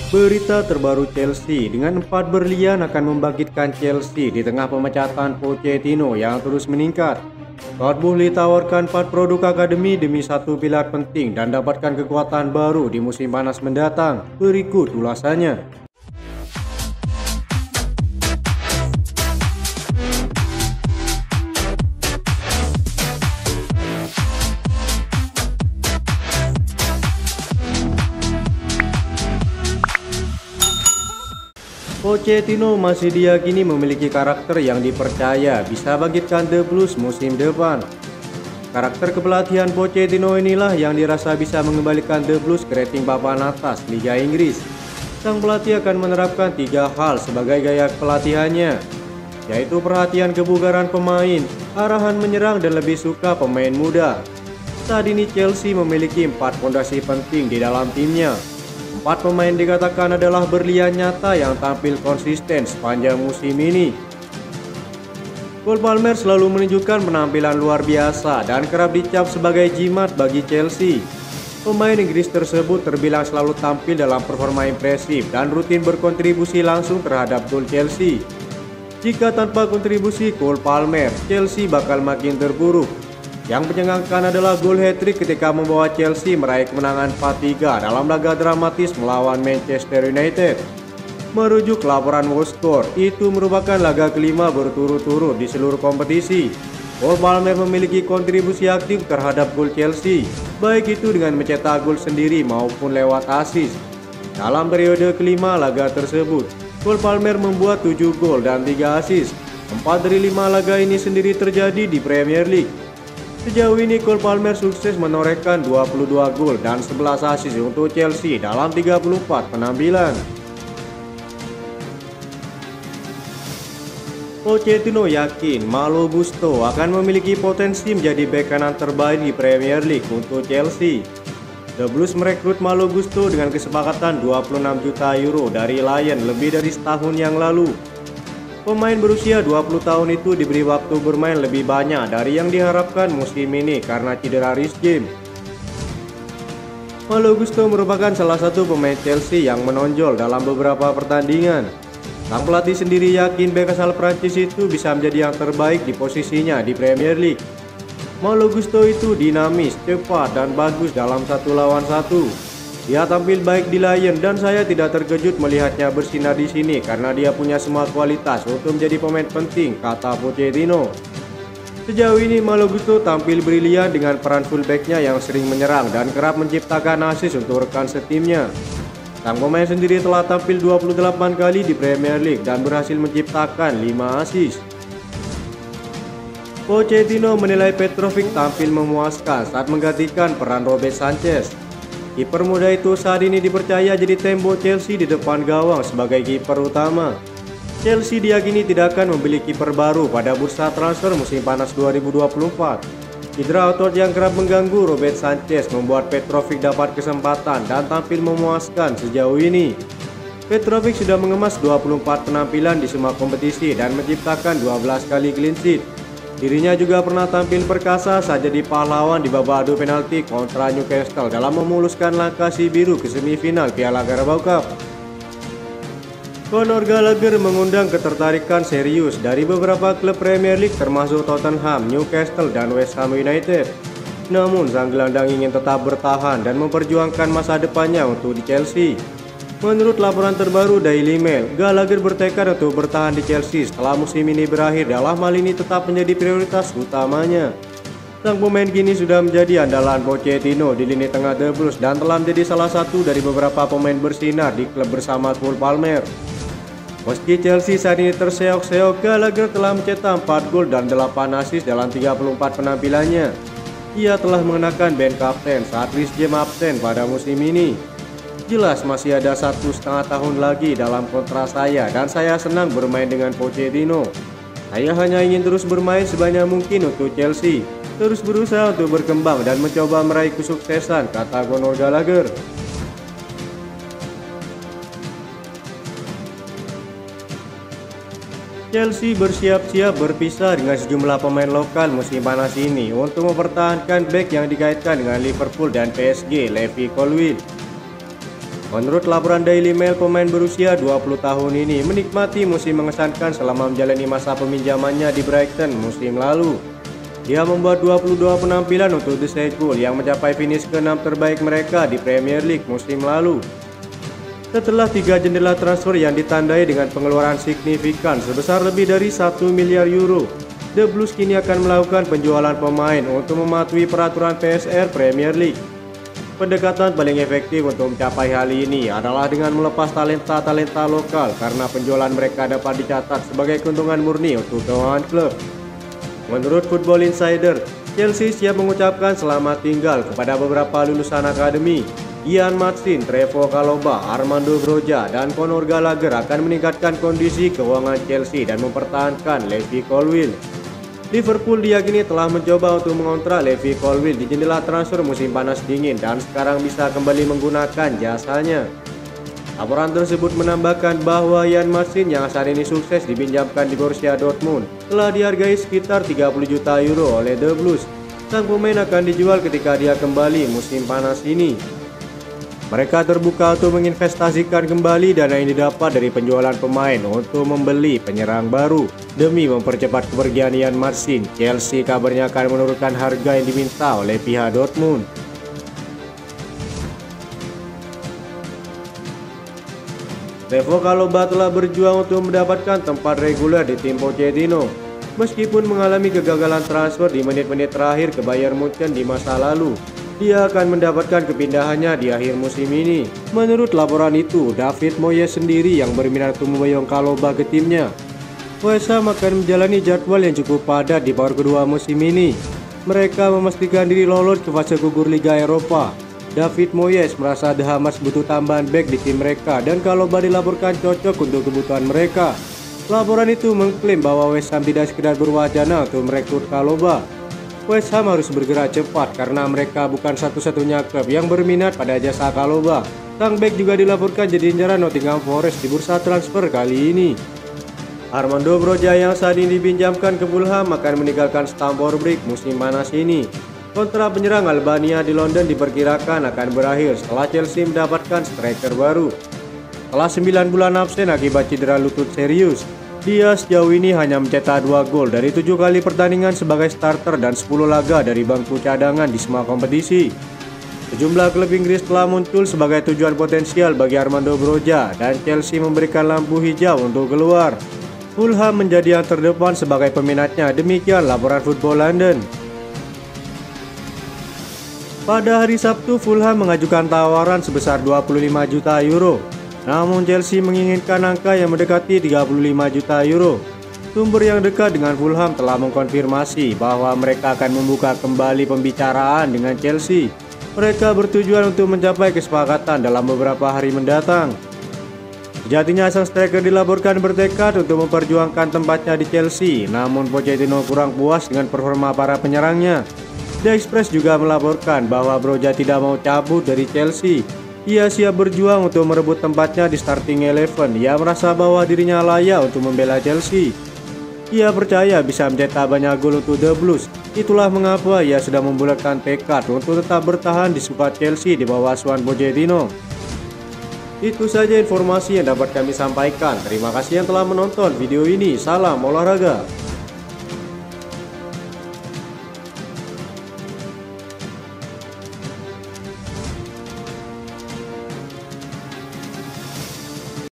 Berita terbaru Chelsea dengan 4 berlian akan membangkitkan Chelsea di tengah pemecatan Pochettino yang terus meningkat. Todd Boehly tawarkan 4 produk akademi demi satu pilar penting dan dapatkan kekuatan baru di musim panas mendatang. Berikut ulasannya. Pochettino masih diyakini memiliki karakter yang dipercaya bisa bangkitkan The Blues musim depan. Karakter kepelatihan Pochettino inilah yang dirasa bisa mengembalikan The Blues ke rating papan atas Liga Inggris. Sang pelatih akan menerapkan 3 hal sebagai gaya pelatihannya, yaitu perhatian kebugaran pemain, arahan menyerang dan lebih suka pemain muda. Saat ini Chelsea memiliki 4 fondasi penting di dalam timnya. 4 pemain dikatakan adalah berlian nyata yang tampil konsisten sepanjang musim ini. Cole Palmer selalu menunjukkan penampilan luar biasa dan kerap dicap sebagai jimat bagi Chelsea. Pemain Inggris tersebut terbilang selalu tampil dalam performa impresif dan rutin berkontribusi langsung terhadap gol Chelsea. Jika tanpa kontribusi Cole Palmer, Chelsea bakal makin terpuruk. Yang menyengangkan adalah gol hat-trick ketika membawa Chelsea meraih kemenangan 4-3 dalam laga dramatis melawan Manchester United. Merujuk laporan WhoScored, itu merupakan laga kelima berturut-turut di seluruh kompetisi. Cole Palmer memiliki kontribusi aktif terhadap gol Chelsea, baik itu dengan mencetak gol sendiri maupun lewat assist. Dalam periode kelima laga tersebut, Cole Palmer membuat 7 gol dan 3 assist. 4 dari 5 laga ini sendiri terjadi di Premier League. Sejauh ini Cole Palmer sukses menorehkan 22 gol dan 11 assist untuk Chelsea dalam 34 penampilan. Pochettino yakin Malo Gusto akan memiliki potensi menjadi bek kanan terbaik di Premier League untuk Chelsea. The Blues merekrut Malo Gusto dengan kesepakatan 26 juta euro dari Lyon lebih dari setahun yang lalu. Pemain berusia 20 tahun itu diberi waktu bermain lebih banyak dari yang diharapkan musim ini karena cedera Reece James. Malo Gusto merupakan salah satu pemain Chelsea yang menonjol dalam beberapa pertandingan. Sang pelatih sendiri yakin bek asal Prancis itu bisa menjadi yang terbaik di posisinya di Premier League. Malo Gusto itu dinamis, cepat, dan bagus dalam 1 lawan 1. Dia tampil baik di Lyon dan saya tidak terkejut melihatnya bersinar di sini karena dia punya semua kualitas untuk menjadi pemain penting, kata Pochettino. Sejauh ini Malo Gusto tampil brilian dengan peran fullbacknya yang sering menyerang dan kerap menciptakan assist untuk rekan setimnya. Sang pemain sendiri telah tampil 28 kali di Premier League dan berhasil menciptakan 5 assist. Pochettino menilai Petrovic tampil memuaskan saat menggantikan peran Robert Sanchez. Kiper muda itu saat ini dipercaya jadi tembok Chelsea di depan gawang sebagai kiper utama. Chelsea diyakini tidak akan membeli kiper baru pada bursa transfer musim panas 2024. Cedera otot yang kerap mengganggu Robert Sanchez membuat Petrovic dapat kesempatan dan tampil memuaskan sejauh ini. Petrovic sudah mengemas 24 penampilan di semua kompetisi dan menciptakan 12 kali clean sheet. Dirinya juga pernah tampil perkasa saat jadi pahlawan di babak adu penalti kontra Newcastle dalam memuluskan langkah si biru ke semifinal Piala Carabao Cup. Conor Gallagher mengundang ketertarikan serius dari beberapa klub Premier League termasuk Tottenham, Newcastle, dan West Ham United. Namun sang gelandang ingin tetap bertahan dan memperjuangkan masa depannya untuk di Chelsea. Menurut laporan terbaru Daily Mail, Gallagher bertekad untuk bertahan di Chelsea setelah musim ini berakhir dalam hal ini tetap menjadi prioritas utamanya. Sang pemain kini sudah menjadi andalan Pochettino di lini tengah The Blues dan telah menjadi salah satu dari beberapa pemain bersinar di klub bersama Cole Palmer. Meski Chelsea saat ini terseok-seok, Gallagher telah mencetak 4 gol dan 8 assist dalam 34 penampilannya. Ia telah mengenakan band kapten saat Reece James absen pada musim ini. Jelas masih ada 1,5 tahun lagi dalam kontrak saya dan saya senang bermain dengan Pochettino. Saya hanya ingin terus bermain sebanyak mungkin untuk Chelsea, terus berusaha untuk berkembang dan mencoba meraih kesuksesan, kata Conor Gallagher. Chelsea bersiap-siap berpisah dengan sejumlah pemain lokal musim panas ini untuk mempertahankan bek yang dikaitkan dengan Liverpool dan PSG, Levi Colwill. Menurut laporan Daily Mail, pemain berusia 20 tahun ini menikmati musim mengesankan selama menjalani masa peminjamannya di Brighton musim lalu. Dia membuat 22 penampilan untuk The Seagull yang mencapai finish ke-6 terbaik mereka di Premier League musim lalu. Setelah 3 jendela transfer yang ditandai dengan pengeluaran signifikan sebesar lebih dari 1 miliar euro, The Blues kini akan melakukan penjualan pemain untuk mematuhi peraturan PSR Premier League. Pendekatan paling efektif untuk mencapai hal ini adalah dengan melepas talenta-talenta lokal karena penjualan mereka dapat dicatat sebagai keuntungan murni untuk keuangan klub. Menurut Football Insider, Chelsea siap mengucapkan selamat tinggal kepada beberapa lulusan akademi. Ian Maatsen, Trevoh Chalobah, Armando Broja, dan Conor Gallagher akan meningkatkan kondisi keuangan Chelsea dan mempertahankan Levi Colwill. Liverpool diyakini telah mencoba untuk mengontrak Levi Colwill di jendela transfer musim panas dingin dan sekarang bisa kembali menggunakan jasanya. Laporan tersebut menambahkan bahwa Ian Maatsen yang saat ini sukses dipinjamkan di Borussia Dortmund telah dihargai sekitar 30 juta euro oleh The Blues. Sang pemain akan dijual ketika dia kembali musim panas ini. Mereka terbuka untuk menginvestasikan kembali dana yang didapat dari penjualan pemain untuk membeli penyerang baru. Demi mempercepat kepergian Ian Maatsen, Chelsea kabarnya akan menurunkan harga yang diminta oleh pihak Dortmund. Trevoh Chalobah telah berjuang untuk mendapatkan tempat reguler di tim Pochettino. Meskipun mengalami kegagalan transfer di menit-menit terakhir ke Bayern Munchen di masa lalu, dia akan mendapatkan kepindahannya di akhir musim ini. Menurut laporan itu, David Moyes sendiri yang berminat untuk memboyong Chalobah ke timnya. West Ham akan menjalani jadwal yang cukup padat di paruh kedua musim ini. Mereka memastikan diri lolos ke fase gugur Liga Eropa. David Moyes merasa The Hammers butuh tambahan back di tim mereka dan Chalobah dilaporkan cocok untuk kebutuhan mereka. Laporan itu mengklaim bahwa West Ham tidak sekedar berwacana untuk merekrut Chalobah. West Ham harus bergerak cepat karena mereka bukan satu-satunya klub yang berminat pada jasa Chalobah. Sang bek juga dilaporkan jadi incaran Nottingham Forest di bursa transfer kali ini. Armando Broja yang saat ini dipinjamkan ke Fulham akan meninggalkan Stamford Bridge musim panas ini. Kontrak penyerang Albania di London diperkirakan akan berakhir setelah Chelsea mendapatkan striker baru. Setelah 9 bulan absen akibat cedera lutut serius, dia sejauh ini hanya mencetak 2 gol dari 7 kali pertandingan sebagai starter dan 10 laga dari bangku cadangan di semua kompetisi. Sejumlah klub Inggris telah muncul sebagai tujuan potensial bagi Armando Broja dan Chelsea memberikan lampu hijau untuk keluar. Fulham menjadi yang terdepan sebagai peminatnya, demikian laporan Football London. Pada hari Sabtu, Fulham mengajukan tawaran sebesar 25 juta euro. Namun Chelsea menginginkan angka yang mendekati 35 juta euro. Sumber yang dekat dengan Fulham telah mengkonfirmasi bahwa mereka akan membuka kembali pembicaraan dengan Chelsea. Mereka bertujuan untuk mencapai kesepakatan dalam beberapa hari mendatang. Sejatinya sang striker dilaporkan bertekad untuk memperjuangkan tempatnya di Chelsea, namun Pochettino kurang puas dengan performa para penyerangnya. The Express juga melaporkan bahwa Broja tidak mau cabut dari Chelsea. Ia siap berjuang untuk merebut tempatnya di starting 11. Ia merasa bahwa dirinya layak untuk membela Chelsea. Ia percaya bisa mencetak banyak gol untuk The Blues. Itulah mengapa ia sudah membulatkan tekad untuk tetap bertahan di skuad Chelsea di bawah asuhan Pochettino. Itu saja informasi yang dapat kami sampaikan. Terima kasih yang telah menonton video ini. Salam olahraga.